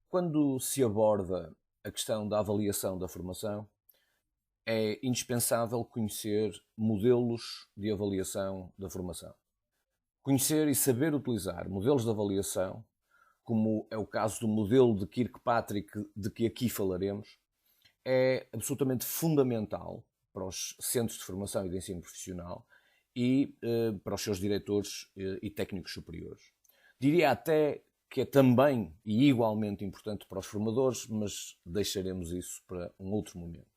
Quando se aborda a questão da avaliação da formação, é indispensável conhecer modelos de avaliação da formação. Conhecer e saber utilizar modelos de avaliação, como é o caso do modelo de Kirkpatrick, de que aqui falaremos, é absolutamente fundamental para os centros de formação e de ensino profissional e para os seus diretores e técnicos superiores. Diria até que é também e igualmente importante para os formadores, mas deixaremos isso para um outro momento.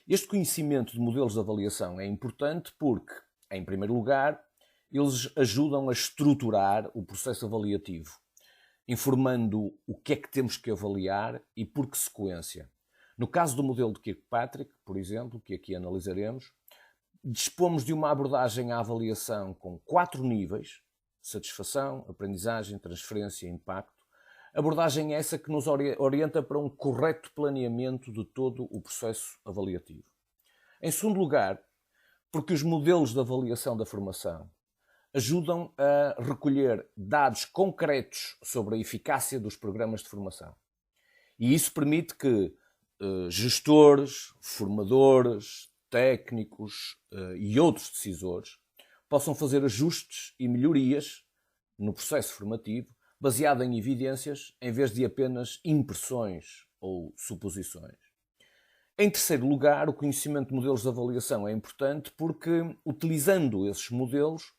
Este conhecimento de modelos de avaliação é importante porque, em primeiro lugar, eles ajudam a estruturar o processo avaliativo, informando o que é que temos que avaliar e por que sequência. No caso do modelo de Kirkpatrick, por exemplo, que aqui analisaremos, dispomos de uma abordagem à avaliação com 4 níveis: satisfação, aprendizagem, transferência e impacto. Abordagem essa que nos orienta para um correto planeamento de todo o processo avaliativo. Em segundo lugar, porque os modelos de avaliação da formação ajudam a recolher dados concretos sobre a eficácia dos programas de formação. E isso permite que gestores, formadores, técnicos e outros decisores possam fazer ajustes e melhorias no processo formativo baseado em evidências em vez de apenas impressões ou suposições. Em terceiro lugar, o conhecimento de modelos de avaliação é importante porque, utilizando esses modelos,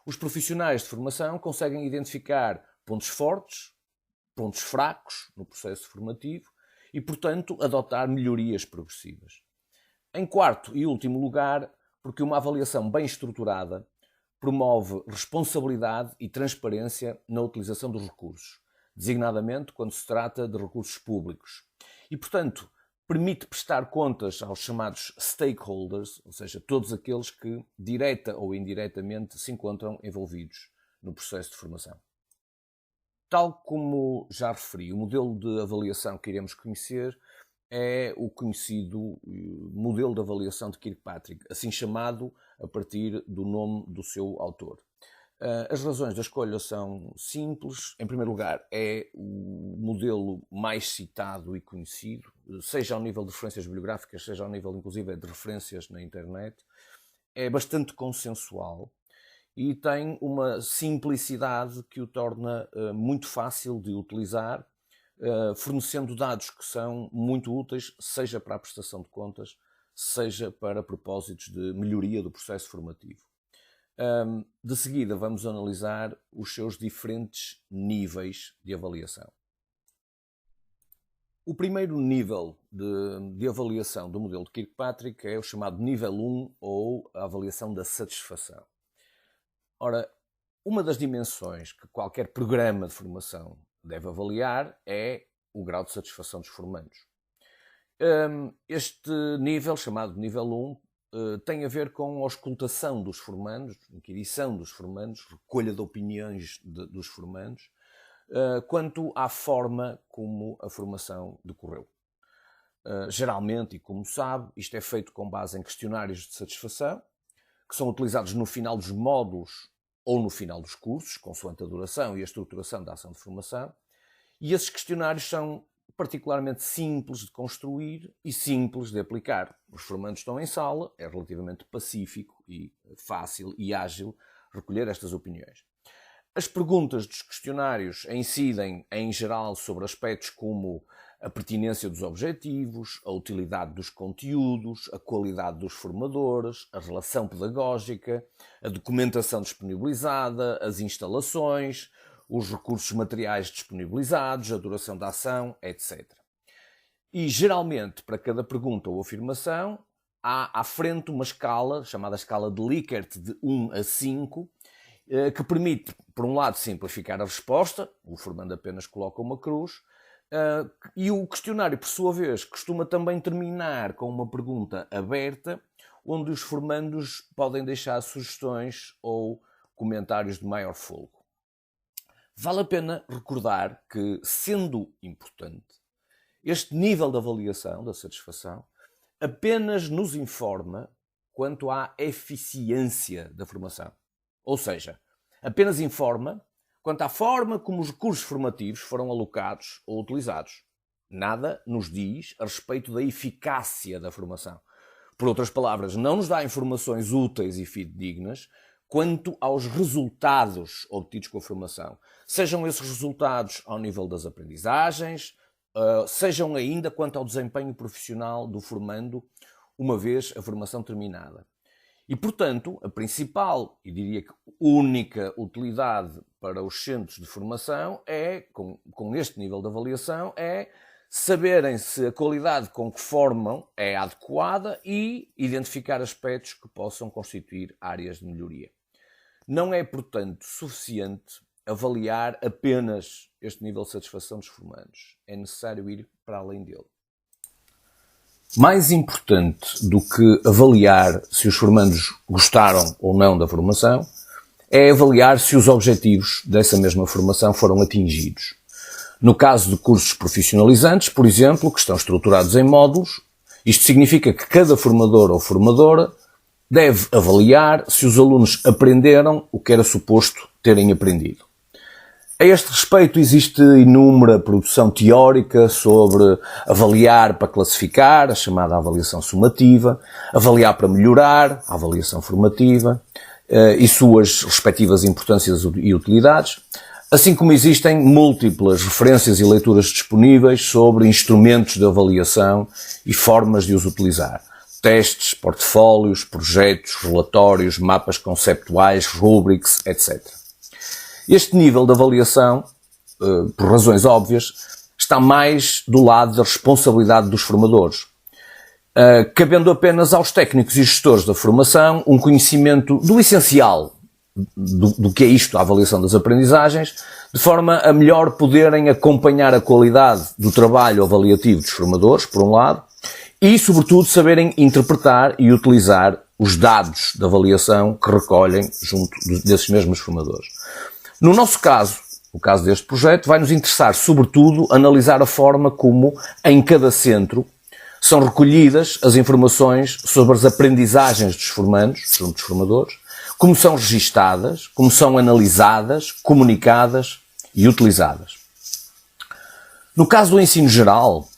os profissionais de formação conseguem identificar pontos fortes, pontos fracos no processo formativo e, portanto, adotar melhorias progressivas. Em quarto e último lugar, porque uma avaliação bem estruturada promove responsabilidade e transparência na utilização dos recursos, designadamente quando se trata de recursos públicos. E, portanto, permite prestar contas aos chamados stakeholders, ou seja, todos aqueles que, direta ou indiretamente, se encontram envolvidos no processo de formação. Tal como já referi, o modelo de avaliação que iremos conhecer é o conhecido modelo de avaliação de Kirkpatrick, assim chamado a partir do nome do seu autor. As razões da escolha são simples. Em primeiro lugar, é o modelo mais citado e conhecido, seja ao nível de referências bibliográficas, seja ao nível, inclusive, de referências na internet. É bastante consensual e tem uma simplicidade que o torna muito fácil de utilizar, fornecendo dados que são muito úteis, seja para a prestação de contas, seja para propósitos de melhoria do processo formativo. De seguida, vamos analisar os seus diferentes níveis de avaliação. O primeiro nível de avaliação do modelo de Kirkpatrick é o chamado nível 1, ou a avaliação da satisfação. Ora, uma das dimensões que qualquer programa de formação deve avaliar é o grau de satisfação dos formandos. Este nível, chamado nível 1, tem a ver com a auscultação dos formandos, inquirição dos formandos, recolha de opiniões dos formandos, quanto à forma como a formação decorreu. Geralmente, e como sabe, isto é feito com base em questionários de satisfação, que são utilizados no final dos módulos ou no final dos cursos, consoante a duração e a estruturação da ação de formação, e esses questionários são particularmente simples de construir e simples de aplicar. Os formandos estão em sala, é relativamente pacífico e fácil e ágil recolher estas opiniões. As perguntas dos questionários incidem, em geral, sobre aspectos como a pertinência dos objetivos, a utilidade dos conteúdos, a qualidade dos formadores, a relação pedagógica, a documentação disponibilizada, as instalações, os recursos materiais disponibilizados, a duração da ação, etc. E, geralmente, para cada pergunta ou afirmação, há à frente uma escala, chamada escala de Likert, de 1 a 5, que permite, por um lado, simplificar a resposta, o formando apenas coloca uma cruz, e o questionário, por sua vez, costuma também terminar com uma pergunta aberta, onde os formandos podem deixar sugestões ou comentários de maior folgo. Vale a pena recordar que, sendo importante, este nível de avaliação da satisfação apenas nos informa quanto à eficiência da formação. Ou seja, apenas informa quanto à forma como os recursos formativos foram alocados ou utilizados. Nada nos diz a respeito da eficácia da formação. Por outras palavras, não nos dá informações úteis e fidedignas quanto aos resultados obtidos com a formação. Sejam esses resultados ao nível das aprendizagens, sejam ainda quanto ao desempenho profissional do formando, uma vez a formação terminada. E, portanto, a principal, e diria que única utilidade para os centros de formação é, com este nível de avaliação, é saberem se a qualidade com que formam é adequada e identificar aspectos que possam constituir áreas de melhoria. Não é, portanto, suficiente avaliar apenas este nível de satisfação dos formandos. É necessário ir para além dele. Mais importante do que avaliar se os formandos gostaram ou não da formação, é avaliar se os objetivos dessa mesma formação foram atingidos. No caso de cursos profissionalizantes, por exemplo, que estão estruturados em módulos, isto significa que cada formador ou formadora deve avaliar se os alunos aprenderam o que era suposto terem aprendido. A este respeito existe inúmera produção teórica sobre avaliar para classificar, a chamada avaliação sumativa, avaliar para melhorar, a avaliação formativa, e suas respectivas importâncias e utilidades, assim como existem múltiplas referências e leituras disponíveis sobre instrumentos de avaliação e formas de os utilizar. Testes, portfólios, projetos, relatórios, mapas conceptuais, rubrics, etc. Este nível de avaliação, por razões óbvias, está mais do lado da responsabilidade dos formadores, cabendo apenas aos técnicos e gestores da formação um conhecimento do essencial do que é isto, a avaliação das aprendizagens, de forma a melhor poderem acompanhar a qualidade do trabalho avaliativo dos formadores, por um lado, e, sobretudo, saberem interpretar e utilizar os dados de avaliação que recolhem junto desses mesmos formadores. No nosso caso, o caso deste projeto, vai-nos interessar, sobretudo, analisar a forma como, em cada centro, são recolhidas as informações sobre as aprendizagens dos formandos, junto dos formadores, como são registadas, como são analisadas, comunicadas e utilizadas. No caso do ensino geral,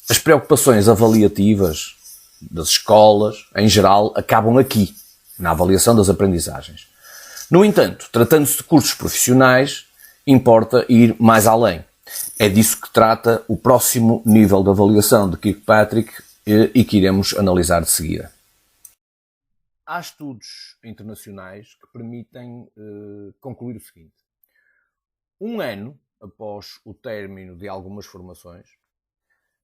as preocupações avaliativas das escolas, em geral, acabam aqui, na avaliação das aprendizagens. No entanto, tratando-se de cursos profissionais, importa ir mais além. É disso que trata o próximo nível de avaliação de Kirkpatrick e que iremos analisar de seguida. Há estudos internacionais que permitem concluir o seguinte. Um ano após o término de algumas formações,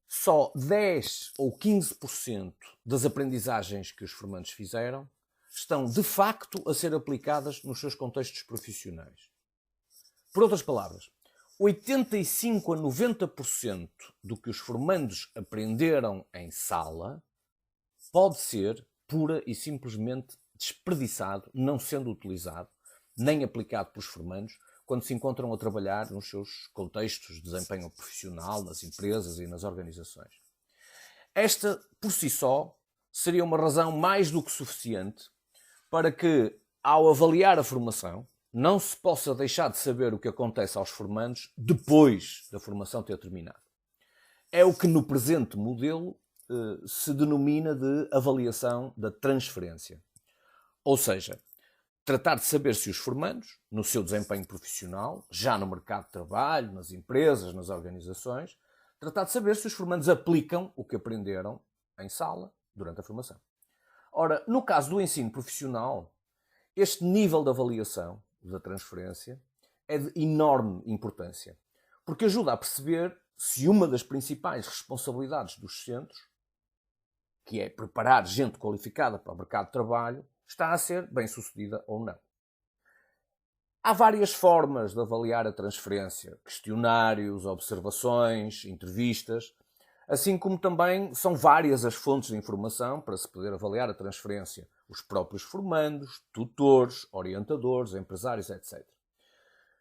só 10 ou 15% das aprendizagens que os formandos fizeram estão, de facto, a ser aplicadas nos seus contextos profissionais. Por outras palavras, 85 a 90% do que os formandos aprenderam em sala pode ser pura e simplesmente desperdiçado, não sendo utilizado, nem aplicado pelos formandos, quando se encontram a trabalhar nos seus contextos de desempenho profissional, nas empresas e nas organizações. Esta, por si só, seria uma razão mais do que suficiente para que, ao avaliar a formação, não se possa deixar de saber o que acontece aos formandos depois da formação ter terminado. É o que no presente modelo se denomina de avaliação da transferência. Ou seja, tratar de saber se os formandos, no seu desempenho profissional, já no mercado de trabalho, nas empresas, nas organizações, tratar de saber se os formandos aplicam o que aprenderam em sala durante a formação. Ora, no caso do ensino profissional, este nível de avaliação da transferência é de enorme importância, porque ajuda a perceber se uma das principais responsabilidades dos centros, que é preparar gente qualificada para o mercado de trabalho, está a ser bem-sucedida ou não. Há várias formas de avaliar a transferência: questionários, observações, entrevistas, assim como também são várias as fontes de informação para se poder avaliar a transferência: os próprios formandos, tutores, orientadores, empresários, etc.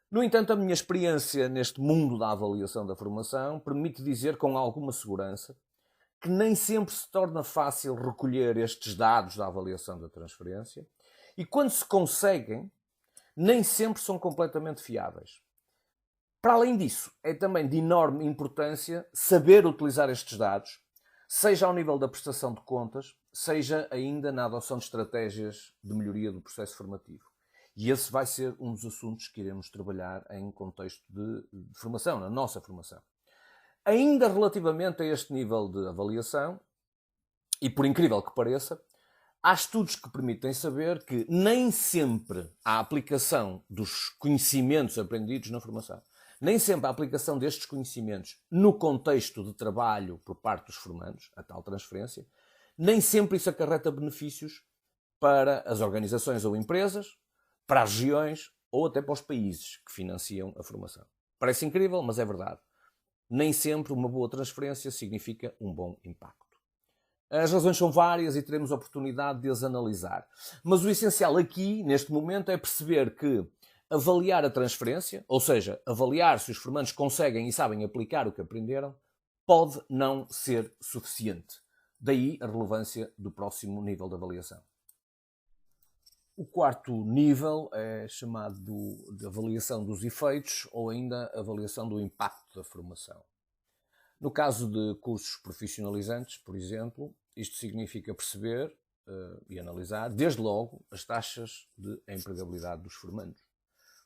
No entanto, a minha experiência neste mundo da avaliação da formação permite dizer com alguma segurança que nem sempre se torna fácil recolher estes dados da avaliação da transferência e, quando se conseguem, nem sempre são completamente fiáveis. Para além disso, é também de enorme importância saber utilizar estes dados, seja ao nível da prestação de contas, seja ainda na adoção de estratégias de melhoria do processo formativo. E esse vai ser um dos assuntos que iremos trabalhar em contexto de formação, na nossa formação. Ainda relativamente a este nível de avaliação, e por incrível que pareça, há estudos que permitem saber que nem sempre a aplicação dos conhecimentos aprendidos na formação, nem sempre a aplicação destes conhecimentos no contexto de trabalho por parte dos formandos, a tal transferência, nem sempre isso acarreta benefícios para as organizações ou empresas, para as regiões ou até para os países que financiam a formação. Parece incrível, mas é verdade. Nem sempre uma boa transferência significa um bom impacto. As razões são várias e teremos a oportunidade de as analisar. Mas o essencial aqui, neste momento, é perceber que avaliar a transferência, ou seja, avaliar se os formandos conseguem e sabem aplicar o que aprenderam, pode não ser suficiente. Daí a relevância do próximo nível de avaliação. O quarto nível é chamado de avaliação dos efeitos ou ainda avaliação do impacto da formação. No caso de cursos profissionalizantes, por exemplo, isto significa perceber e analisar, desde logo, as taxas de empregabilidade dos formandos,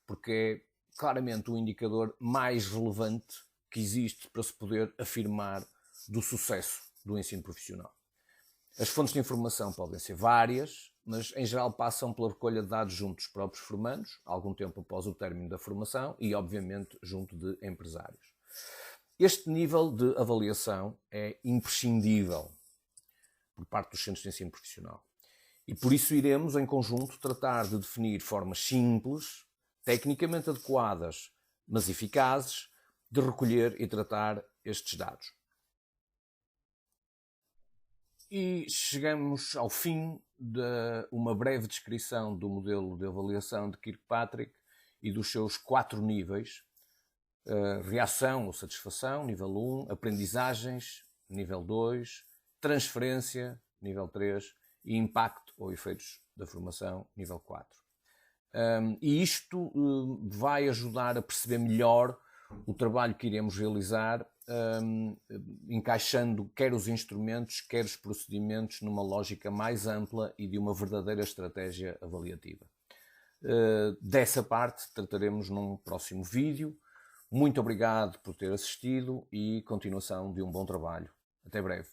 porque é claramente o indicador mais relevante que existe para se poder afirmar do sucesso do ensino profissional. As fontes de informação podem ser várias, mas em geral passam pela recolha de dados junto dos próprios formandos, algum tempo após o término da formação e, obviamente, junto de empresários. Este nível de avaliação é imprescindível por parte dos centros de ensino profissional. E por isso iremos, em conjunto, tratar de definir formas simples, tecnicamente adequadas, mas eficazes, de recolher e tratar estes dados. E chegamos ao fim de uma breve descrição do modelo de avaliação de Kirkpatrick e dos seus 4 níveis. Reação ou satisfação, nível 1, aprendizagens, nível 2, transferência, nível 3 e impacto ou efeitos da formação, nível 4. E isto vai ajudar a perceber melhor o trabalho que iremos realizar, encaixando quer os instrumentos, quer os procedimentos numa lógica mais ampla e de uma verdadeira estratégia avaliativa. Dessa parte trataremos num próximo vídeo. Muito obrigado por ter assistido e continuação de um bom trabalho. Até breve.